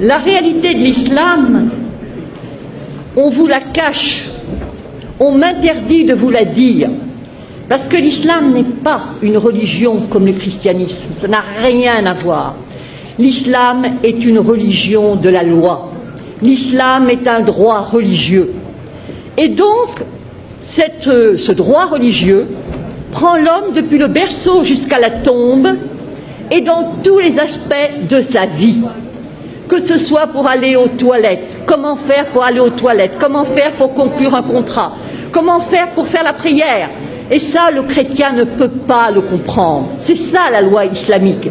La réalité de l'islam, on vous la cache, on m'interdit de vous la dire, parce que l'islam n'est pas une religion comme le christianisme, ça n'a rien à voir. L'islam est une religion de la loi, l'islam est un droit religieux. Et donc, ce droit religieux prend l'homme depuis le berceau jusqu'à la tombe et dans tous les aspects de sa vie. Que ce soit pour aller aux toilettes, comment faire pour aller aux toilettes, comment faire pour conclure un contrat, comment faire pour faire la prière. Et ça, le chrétien ne peut pas le comprendre. C'est ça la loi islamique.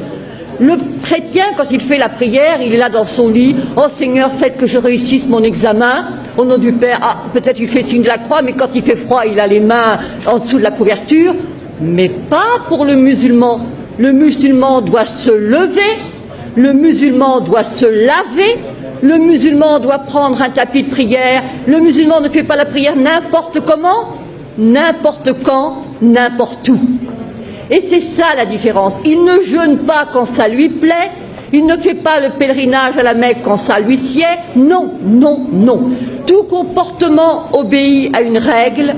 Le chrétien, quand il fait la prière, il est là dans son lit. « Oh Seigneur, faites que je réussisse mon examen. Au nom du Père. » Ah, peut-être il fait le signe de la croix, mais quand il fait froid, il a les mains en dessous de la couverture. Mais pas pour le musulman. Le musulman doit se lever, le musulman doit se laver, le musulman doit prendre un tapis de prière. Le musulman ne fait pas la prière n'importe comment, n'importe quand, n'importe où. Et c'est ça la différence. Il ne jeûne pas quand ça lui plaît, il ne fait pas le pèlerinage à la Mecque quand ça lui sied. Non, non, non. Tout comportement obéit à une règle,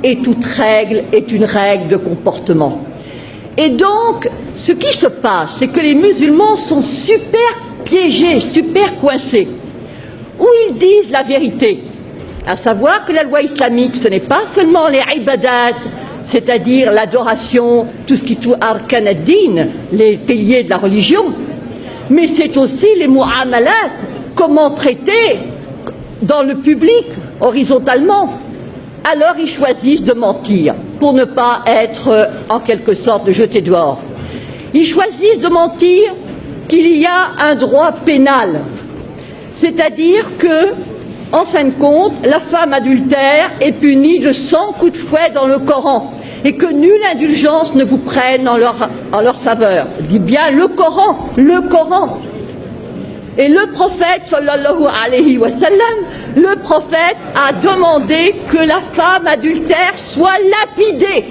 et toute règle est une règle de comportement. Et donc, ce qui se passe, c'est que les musulmans sont super piégés, super coincés, où ils disent la vérité, à savoir que la loi islamique, ce n'est pas seulement les ibadat, c'est-à-dire l'adoration, tout ce qui touche arkan ad-din, les piliers de la religion, mais c'est aussi les mu'amalat, comment traiter dans le public, horizontalement. Alors ils choisissent de mentir pour ne pas être en quelque sorte jetés dehors. Ils choisissent de mentir qu'il y a un droit pénal, c'est-à-dire que, en fin de compte, la femme adultère est punie de 100 coups de fouet dans le Coran et que nulle indulgence ne vous prenne en leur faveur. Dit bien le Coran, le Coran. Et le prophète, sallallahu alayhi wa sallam, le prophète a demandé que la femme adultère soit lapidée.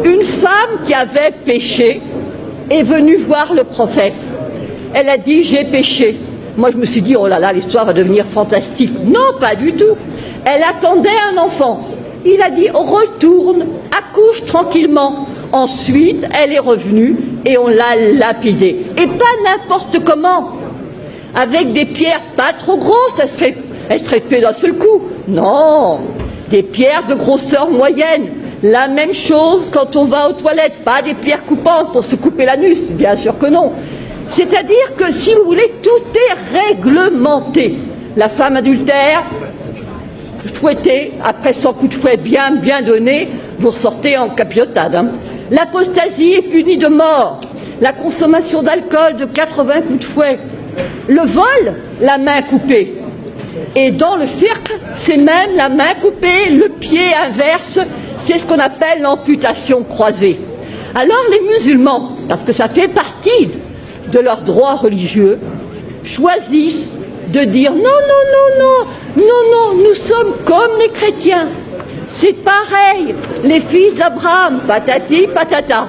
Une femme qui avait péché est venue voir le prophète. Elle a dit « j'ai péché ». Moi je me suis dit « oh là là, l'histoire va devenir fantastique ». Non, pas du tout. Elle attendait un enfant. Il a dit « retourne, accouche tranquillement ». Ensuite, elle est revenue et on l'a lapidée. Et pas n'importe comment. Avec des pierres pas trop grosses, elle serait tuée d'un seul coup. Non, des pierres de grosseur moyenne. La même chose quand on va aux toilettes, pas des pierres coupantes pour se couper l'anus, bien sûr que non. C'est-à-dire que, si vous voulez, tout est réglementé. La femme adultère, fouettée, après 100 coups de fouet bien donnés, vous ressortez en capilotade. Hein. L'apostasie est punie de mort. La consommation d'alcool de 80 coups de fouet. Le vol, la main coupée. Et dans le fiqh, c'est même la main coupée, le pied inverse, c'est ce qu'on appelle l'amputation croisée. Alors les musulmans, parce que ça fait partie de leurs droits religieux, choisissent de dire non, non, non, non, non, non, nous sommes comme les chrétiens. C'est pareil, les fils d'Abraham, patati, patata.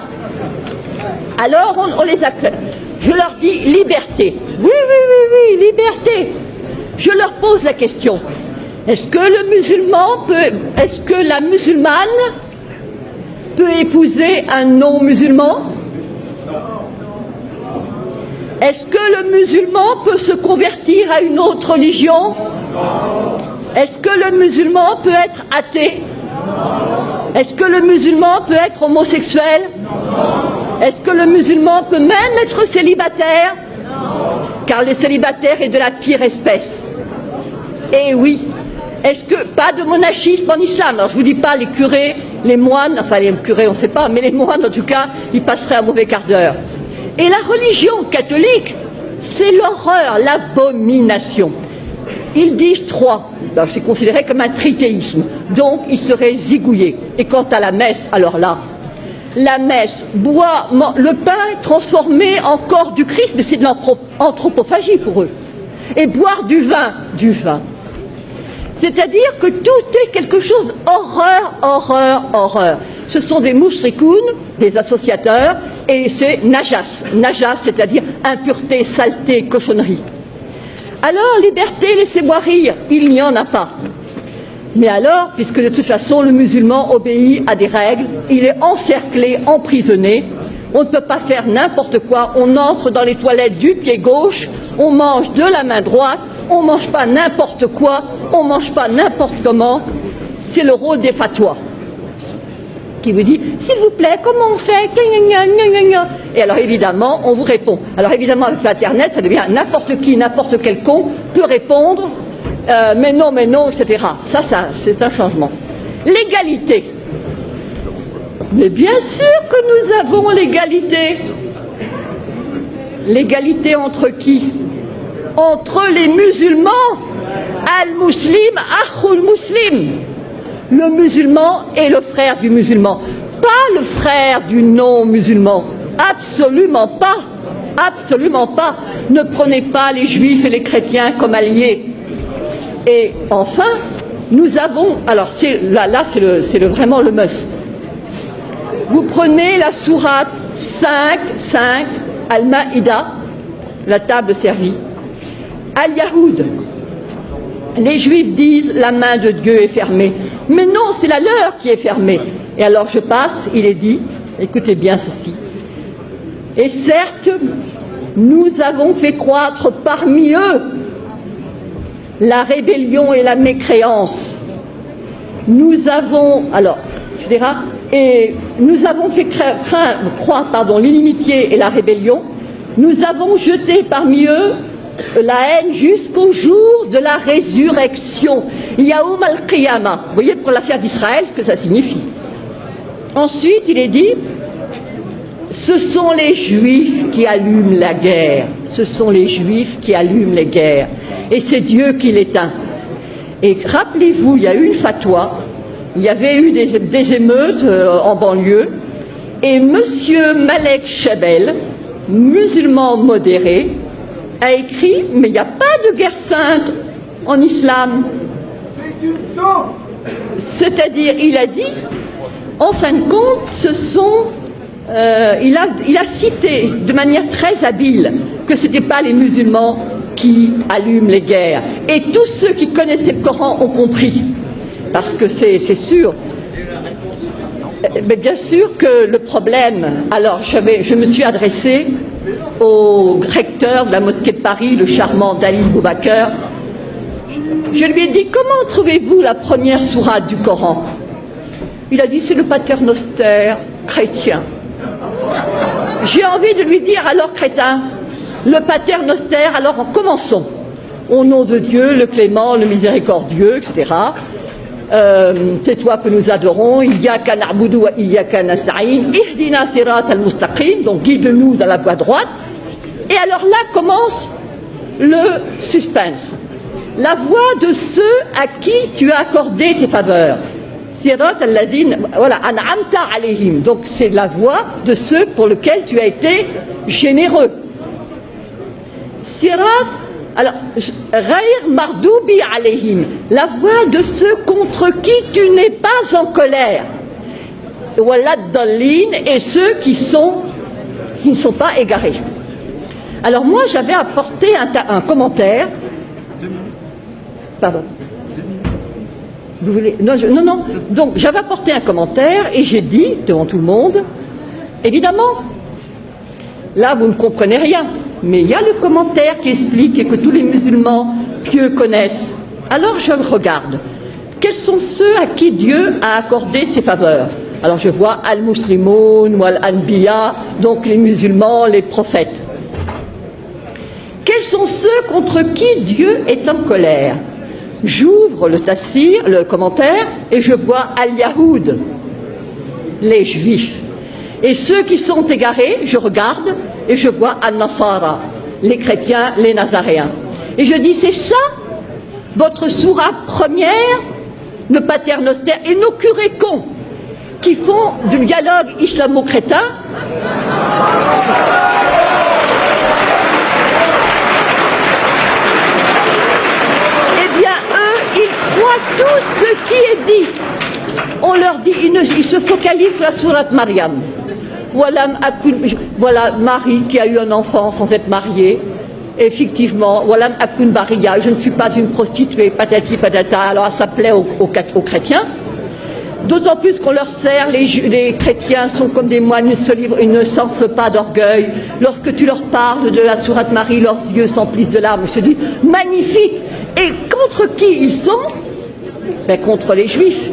Alors on les acclame. Je leur dis liberté. Oui, oui, oui, oui, liberté. Je leur pose la question. Est-ce que le musulman est-ce que la musulmane peut épouser un non-musulman? Est-ce que le musulman peut se convertir à une autre religion? Est-ce que le musulman peut être athée? Est-ce que le musulman peut être homosexuel? Est-ce que le musulman peut même être célibataire? Car le célibataire est de la pire espèce. Et oui, est-ce que pas de monachisme en islam? Alors je vous dis pas les curés, les moines, enfin les curés on ne sait pas, mais les moines en tout cas, ils passeraient un mauvais quart d'heure. Et la religion catholique, c'est l'horreur, l'abomination. Ils disent trois, c'est considéré comme un trithéisme, donc ils seraient zigouillés. Et quant à la messe, alors là, la messe, le pain est transformé en corps du Christ, mais c'est de l'anthropophagie pour eux. Et boire du vin. C'est-à-dire que tout est quelque chose, horreur, horreur, horreur. ce sont des mushrikoun, des associateurs, et c'est najas. Najas, c'est-à-dire impureté, saleté, cochonnerie. Alors, liberté, laissez-moi rire, il n'y en a pas. Mais alors, puisque de toute façon, le musulman obéit à des règles, il est encerclé, emprisonné, on ne peut pas faire n'importe quoi, on entre dans les toilettes du pied gauche, on mange de la main droite, on ne mange pas n'importe quoi, on ne mange pas n'importe comment. C'est le rôle des fatwas qui vous dit, s'il vous plaît, comment on fait? Et alors évidemment, on vous répond. Alors évidemment, avec l'Internet, ça devient n'importe qui, n'importe quel con peut répondre, mais non, etc. Ça, c'est un changement. L'égalité. Mais bien sûr que nous avons l'égalité. L'égalité entre qui? Entre les musulmans. Al-Muslim, Akhul Muslim. Le musulman est le frère du musulman, pas le frère du non-musulman. Absolument pas. Absolument pas. Ne prenez pas les juifs et les chrétiens comme alliés. Et enfin, nous avons... Alors là c'est vraiment le must. Vous prenez la sourate 5, Al-Maïda, la table servie. Al-Yahoud. Les Juifs disent la main de Dieu est fermée. Mais non, c'est la leur qui est fermée. Et alors je passe, il est dit, écoutez bien ceci. Et certes, nous avons fait croître parmi eux la rébellion et la mécréance. Nous avons, alors, et nous avons fait croître l'inimitié et la rébellion. Nous avons jeté parmi eux la haine jusqu'au jour de la résurrection. Yaoum al-Qiyamah. Vous voyez pour l'affaire d'Israël ce que ça signifie. Ensuite, il est dit, ce sont les Juifs qui allument la guerre. Ce sont les Juifs qui allument les guerres. Et c'est Dieu qui l'éteint. Et rappelez-vous, il y a eu une fatwa, il y avait eu des émeutes en banlieue, et monsieur Malek Chabel, musulman modéré, a écrit, mais il n'y a pas de guerre sainte en islam. C'est-à-dire, il a dit, en fin de compte, ce sont... il a cité de manière très habile que ce n'étaient pas les musulmans qui allument les guerres. Et tous ceux qui connaissaient le Coran ont compris. Parce que c'est sûr. Mais bien sûr que le problème... Alors, je me suis adressée au recteur de la mosquée de Paris, le charmant Dalil Boubaker. Je lui ai dit, comment trouvez-vous la première sourate du Coran? Il a dit, c'est le paternoster chrétien. J'ai envie de lui dire, alors crétin, le paternoster, alors commençons. Au nom de Dieu, le clément, le miséricordieux, etc. C'est toi que nous adorons. Iyyaka na'budu wa iyyaka nasta'in. Ihdina sirat al-mustaqim. Donc guide-nous dans la voie droite. Et alors là commence le suspense. La voie de ceux à qui tu as accordé tes faveurs. Sirat al-ladin, voilà, an'amta alayhim. Donc c'est la voie de ceux pour lesquels tu as été généreux. Sirat, alors, Ghayr mardoubi alayhim, la voie de ceux contre qui tu n'es pas en colère. Walad dallin, et ceux qui ne sont pas égarés. Alors moi j'avais apporté un commentaire. Pardon. Vous voulez... Non. Donc j'avais apporté un commentaire et j'ai dit devant tout le monde, évidemment, là vous ne comprenez rien, mais il y a le commentaire qui explique et que tous les musulmans pieux connaissent. Alors je regarde. Quels sont ceux à qui Dieu a accordé ses faveurs? Alors je vois al-muslimoun ou al-anbiya, donc les musulmans, les prophètes. Quels sont ceux contre qui Dieu est en colère? J'ouvre le tafsir, le commentaire, et je vois al-Yahoud, les Juifs. Et ceux qui sont égarés, je regarde et je vois al-Nasara, les chrétiens, les Nazaréens. Et je dis, c'est ça, votre sourate première, le paternoster, et nos curés cons, qui font du dialogue islamo-crétin. Eh bien, eux, ils croient tout ce qui est dit. On on leur dit, ils se focalisent sur la sourate Maryam. Voilà Marie qui a eu un enfant sans être mariée. Effectivement, Walam Akun Bariya, je ne suis pas une prostituée, patati patata. Alors ça plaît aux chrétiens. D'autant plus qu'on leur sert, les chrétiens sont comme des moines, ils ne s'enflent pas d'orgueil. Lorsque tu leur parles de la sourate Marie, leurs yeux s'emplissent de larmes. Je te dis, magnifique. Et contre qui ils sont? Ben, contre les Juifs.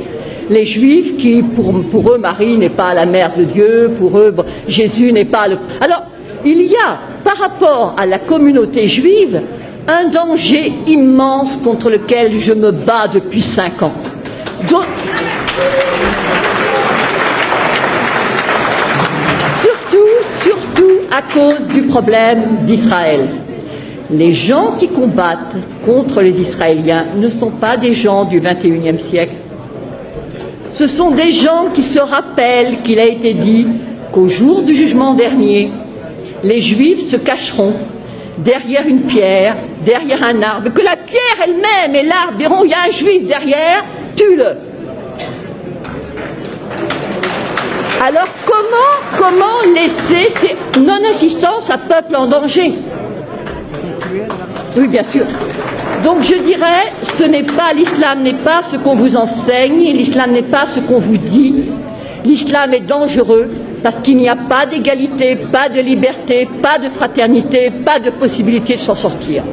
Les Juifs qui, pour eux, Marie n'est pas la mère de Dieu, pour eux, Jésus n'est pas le... Alors, il y a, par rapport à la communauté juive, un danger immense contre lequel je me bats depuis 5 ans. Surtout à cause du problème d'Israël. Les gens qui combattent contre les Israéliens ne sont pas des gens du XXIe siècle. Ce sont des gens qui se rappellent qu'il a été dit qu'au jour du jugement dernier, les Juifs se cacheront derrière une pierre, derrière un arbre, que la pierre elle-même et l'arbre diront, il y a un Juif derrière, tue-le. Alors comment laisser ces non-assistance à peuple en danger? Oui, bien sûr. Donc je dirais, l'islam n'est pas ce qu'on vous enseigne, l'islam n'est pas ce qu'on vous dit. L'islam est dangereux parce qu'il n'y a pas d'égalité, pas de liberté, pas de fraternité, pas de possibilité de s'en sortir.